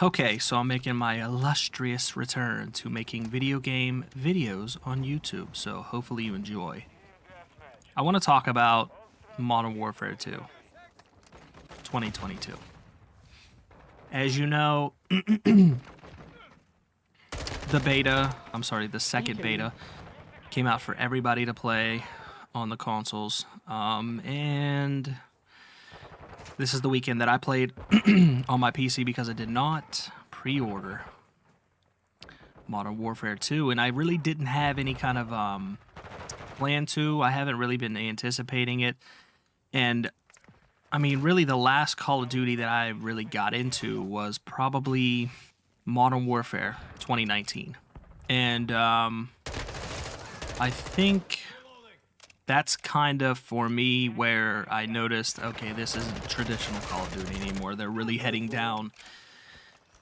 Okay, so I'm making my illustrious return to making video game videos on YouTube, so hopefully you enjoy. I want to talk about Modern Warfare 2, 2022. As you know, the second beta came out for everybody to play on the consoles, and this is the weekend that I played on my PC because I did not pre-order Modern Warfare 2, and I really didn't have any kind of plan to. I haven't really been anticipating it, and I mean, really the last Call of Duty that I really got into was probably Modern Warfare 2019, and I think that's kind of, for me, where I noticed, okay, this isn't traditional Call of Duty anymore. They're really heading down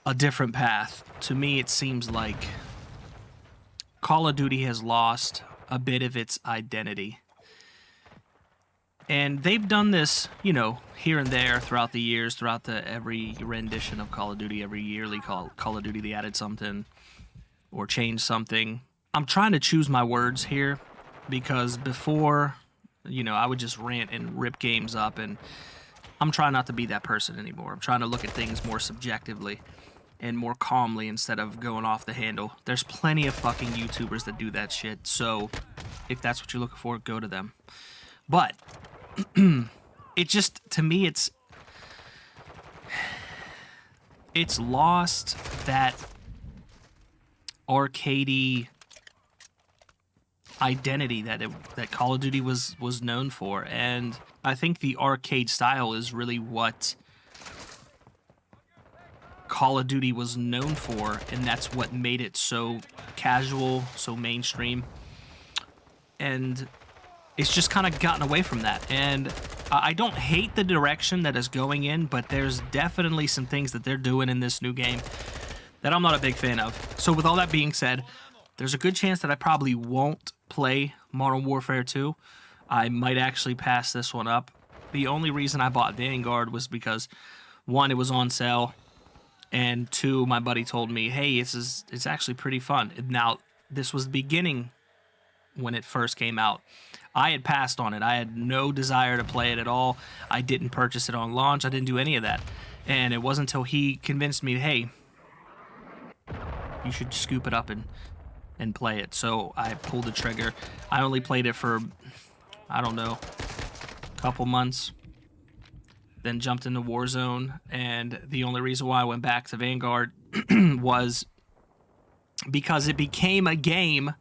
a different path. To me, it seems like Call of Duty has lost a bit of its identity. And they've done this, you know, here and there throughout the years, throughout every rendition of Call of Duty, every yearly Call of Duty, they added something or changed something. I'm trying to choose my words here, because before, you know, I would just rant and rip games up, and I'm trying not to be that person anymore. I'm trying to look at things more subjectively and more calmly instead of going off the handle. There's plenty of fucking YouTubers that do that shit, so if that's what you're looking for, go to them. But it just, to me, it's lost that arcadey identity that Call of Duty was known for, and I think the arcade style is really what Call of Duty was known for, and that's what made it so casual, so mainstream, and it's just kind of gotten away from that. And I don't hate the direction that it's going in, but there's definitely some things that they're doing in this new game that I'm not a big fan of. So with all that being said, there's a good chance that I probably won't play Modern Warfare 2. I might actually pass this one up. The only reason I bought Vanguard was because, one, it was on sale, and two, my buddy told me, hey, it's actually pretty fun. Now, this was the beginning when it first came out. I had passed on it. I had no desire to play it at all. I didn't purchase it on launch. I didn't do any of that. And it wasn't until he convinced me, hey, you should scoop it up and play it. So I pulled the trigger. I only played it for, I don't know, a couple months, then jumped into Warzone, and the only reason why I went back to Vanguard was because it became a game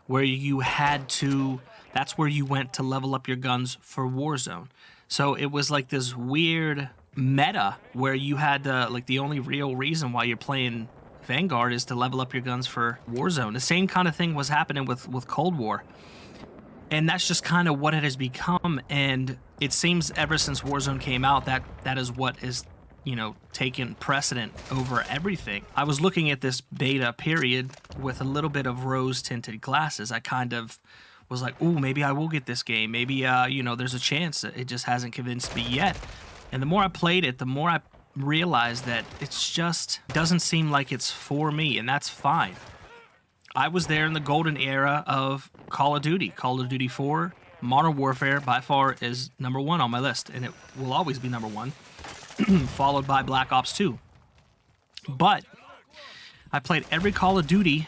where you had to, that's where you went to level up your guns for Warzone. So it was like this weird meta where you had to, like, the only real reason why you're playing Vanguard is to level up your guns for Warzone. The same kind of thing was happening with Cold War. And that's just kind of what it has become. And it seems ever since Warzone came out, that is what is, you know, taken precedent over everything. I was looking at this beta period with a little bit of rose-tinted glasses. I kind of was like, ooh, maybe I will get this game. Maybe, you know, there's a chance. It just hasn't convinced me yet. And the more I played it, the more I realized that it's just doesn't seem like it's for me, and that's fine. I was there in the golden era of Call of Duty. Call of Duty 4, Modern Warfare, by far, is number one on my list, and it will always be number one, followed by Black Ops 2. But I played every Call of Duty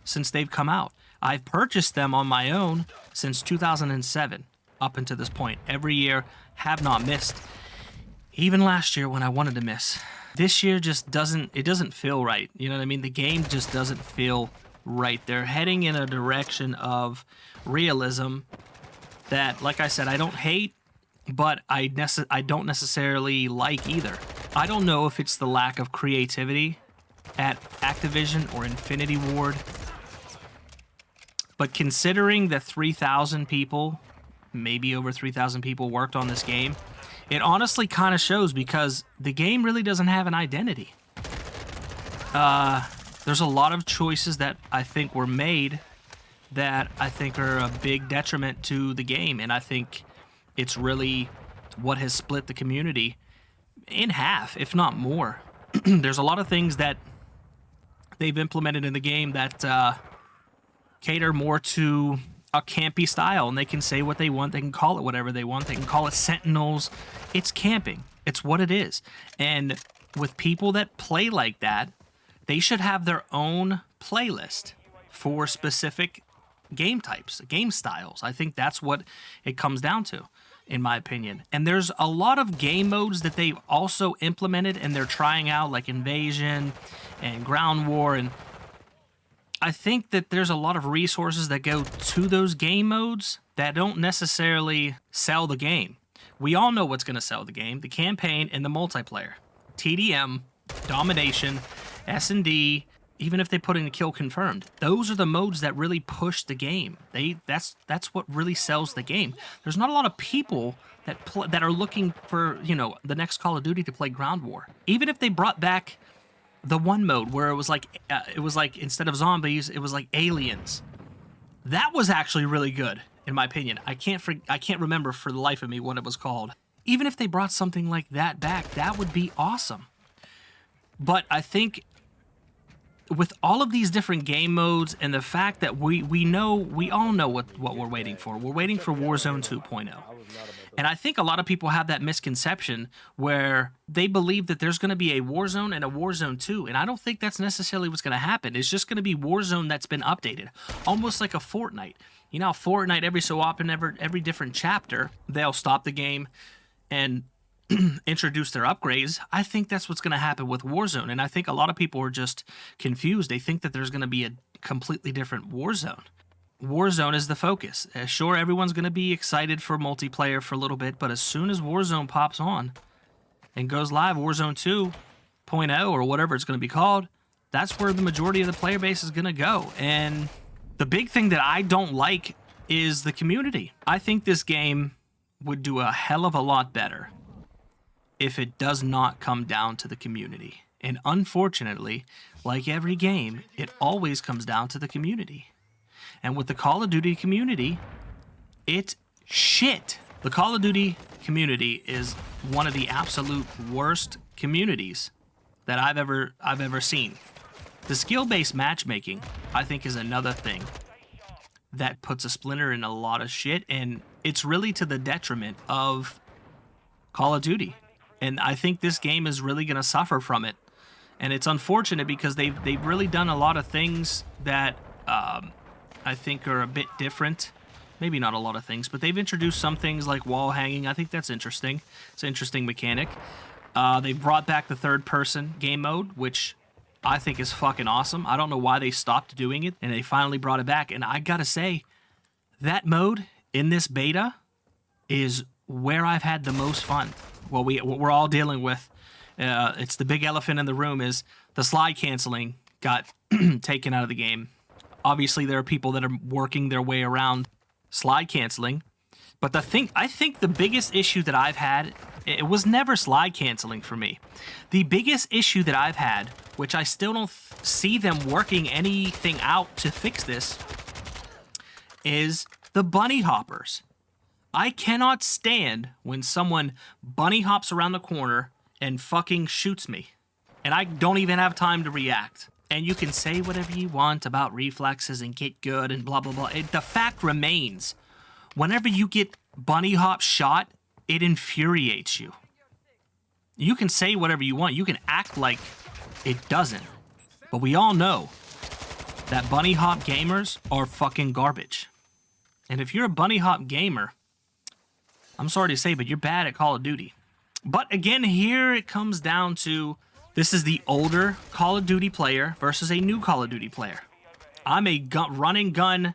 since they've come out. I've purchased them on my own since 2007 up until this point. Every year, have not missed. Even last year when I wanted to miss. This year just doesn't feel right. You know what I mean? The game just doesn't feel right. They're heading in a direction of realism that, like I said, I don't hate, but I don't necessarily like either. I don't know if it's the lack of creativity at Activision or Infinity Ward, but considering that 3,000 people, maybe over 3,000 people worked on this game, it honestly kind of shows, because the game really doesn't have an identity. There's a lot of choices that I think were made that I think are a big detriment to the game, and I think it's really what has split the community in half, if not more. there's a lot of things that they've implemented in the game that cater more to a campy style, and they can say what they want. They can call it whatever they want. They can call it Sentinels. It's camping. It's what it is. And with people that play like that, they should have their own playlist for specific game types, game styles. I think that's what it comes down to, in my opinion. And there's a lot of game modes that they've also implemented and they're trying out, like Invasion and Ground War, and I think that there's a lot of resources that go to those game modes that don't necessarily sell the game. We all know what's going to sell the game: the campaign and the multiplayer. TDM, Domination, S&D, even if they put in a kill confirmed. Those are the modes that really push the game. That's what really sells the game. There's not a lot of people that are looking for, you know, the next Call of Duty to play Ground War. Even if they brought back the one mode where it was like instead of zombies, it was like aliens. That was actually really good, in my opinion. I can't remember for the life of me what it was called. Even if they brought something like that back, that would be awesome. But I think with all of these different game modes and the fact that we all know what we're waiting for. We're waiting for Warzone 2.0. And I think a lot of people have that misconception where they believe that there's going to be a Warzone and a Warzone 2. And I don't think that's necessarily what's going to happen. It's just going to be Warzone that's been updated. Almost like a Fortnite. You know, Fortnite, every so often, every different chapter, they'll stop the game and introduce their upgrades. I think that's what's going to happen with Warzone. And I think a lot of people are just confused. They think that there's going to be a completely different Warzone. Warzone is the focus. Sure, everyone's going to be excited for multiplayer for a little bit, but as soon as Warzone pops on and goes live, Warzone 2.0 or whatever it's going to be called, that's where the majority of the player base is going to go. And the big thing that I don't like is the community. I think this game would do a hell of a lot better if it does not come down to the community. And unfortunately, like every game, it always comes down to the community. And with the Call of Duty community, it's shit. The Call of Duty community is one of the absolute worst communities that I've ever seen. The skill-based matchmaking, I think, is another thing that puts a splinter in a lot of shit, and it's really to the detriment of Call of Duty. And I think this game is really going to suffer from it. And it's unfortunate because they've really done a lot of things that I think are a bit different. Maybe not a lot of things, but they've introduced some things like wall hanging. I think that's interesting. It's an interesting mechanic. They brought back the third-person game mode, which I think is fucking awesome. I don't know why they stopped doing it, and they finally brought it back. And I gotta say, that mode in this beta is where I've had the most fun. What we're all dealing with, it's the big elephant in the room, is the slide canceling got taken out of the game. Obviously, there are people that are working their way around slide canceling. But I think the biggest issue that I've had, it was never slide canceling for me. The biggest issue that I've had, which I still don't see them working anything out to fix this, is the bunny hoppers. I cannot stand when someone bunny hops around the corner and fucking shoots me. And I don't even have time to react. And you can say whatever you want about reflexes and get good and blah, blah, blah. The fact remains, whenever you get bunny hop shot, it infuriates you. You can say whatever you want. You can act like it doesn't. But we all know that bunny hop gamers are fucking garbage. And if you're a bunny hop gamer, I'm sorry to say, but you're bad at Call of Duty. But again, here it comes down to, this is the older Call of Duty player versus a new Call of Duty player. I'm a run and gun,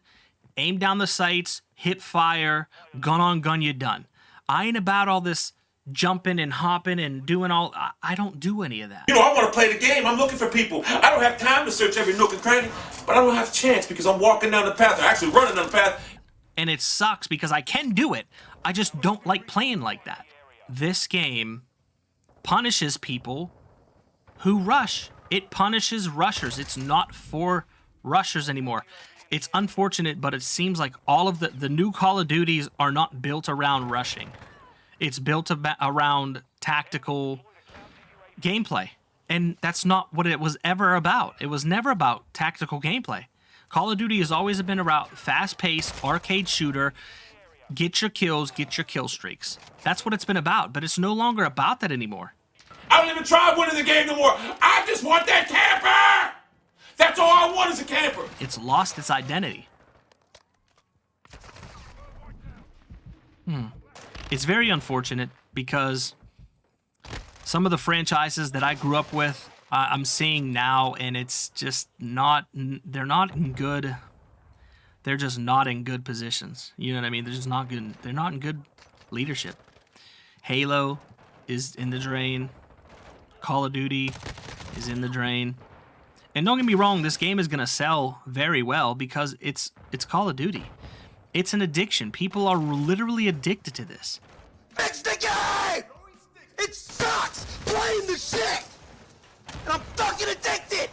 aim down the sights, hip fire, gun on gun, you done. I ain't about all this jumping and hopping and doing all, I don't do any of that. You know, I want to play the game. I'm looking for people. I don't have time to search every nook and cranny, but I don't have a chance because I'm walking down the path, or actually running down the path. And it sucks because I can do it. I just don't like playing like that. This game punishes people who rush. It punishes rushers. It's not for rushers anymore. It's unfortunate, but it seems like all of the new Call of Duties are not built around rushing. It's built around tactical gameplay. And that's not what it was ever about. It was never about tactical gameplay. Call of Duty has always been about fast-paced, arcade shooter, get your kills, get your kill streaks. That's what it's been about, but it's no longer about that anymore. I don't even try winning the game no more. I just want that camper! That's all I want is a camper. It's lost its identity. It's very unfortunate because some of the franchises that I grew up with, I'm seeing now, and it's just not, they're not in good, they're just not in good positions. You know what I mean? They're just not good, they're not in good leadership. Halo is in the drain. Call of Duty is in the drain. And don't get me wrong, this game is going to sell very well because it's Call of Duty. It's an addiction. People are literally addicted to this. Fix the game! It sucks playing the shit! And I'm fucking addicted!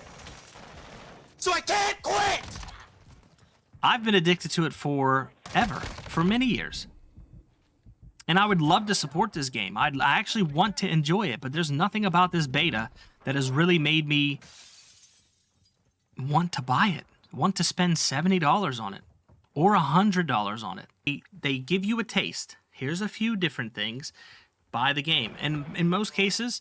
So I can't quit! I've been addicted to it forever, for many years. And I would love to support this game. I actually want to enjoy it, but there's nothing about this beta that has really made me want to buy it, want to spend $70 on it, or $100 on it. They give you a taste. Here's a few different things. Buy the game. And in most cases,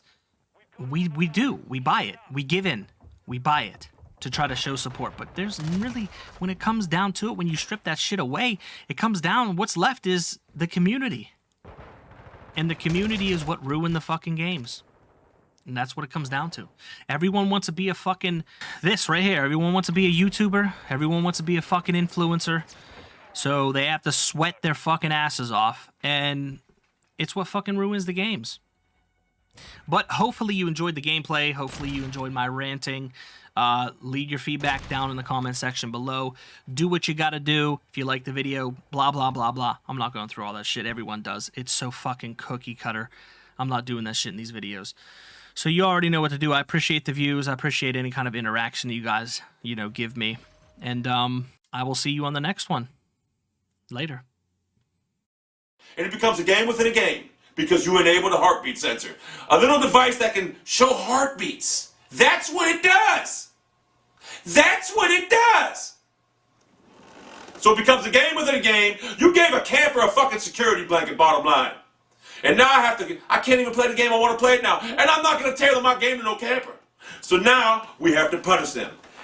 we do. We buy it. We give in. We buy it to try to show support. But there's really, when it comes down to it, when you strip that shit away, it comes down, what's left is the community. And the community is what ruined the fucking games. And that's what it comes down to. Everyone wants to be a fucking, this right here, everyone wants to be a YouTuber. Everyone wants to be a fucking influencer. So they have to sweat their fucking asses off. And it's what fucking ruins the games. But hopefully you enjoyed the gameplay. Hopefully you enjoyed my ranting. Leave your feedback down in the comment section below. Do what you gotta do. If you like the video, blah, blah, blah, blah. I'm not going through all that shit. Everyone does. It's so fucking cookie cutter. I'm not doing that shit in these videos. So you already know what to do. I appreciate the views. I appreciate any kind of interaction that you guys, give me. And I will see you on the next one. Later. And it becomes a game within a game because you enable the heartbeat sensor. A little device that can show heartbeats. That's what it does. That's what it does. So it becomes a game within a game. You gave a camper a fucking security blanket, bottom line. And now I can't even play the game I want to play it now. And I'm not going to tailor my game to no camper. So now we have to punish them.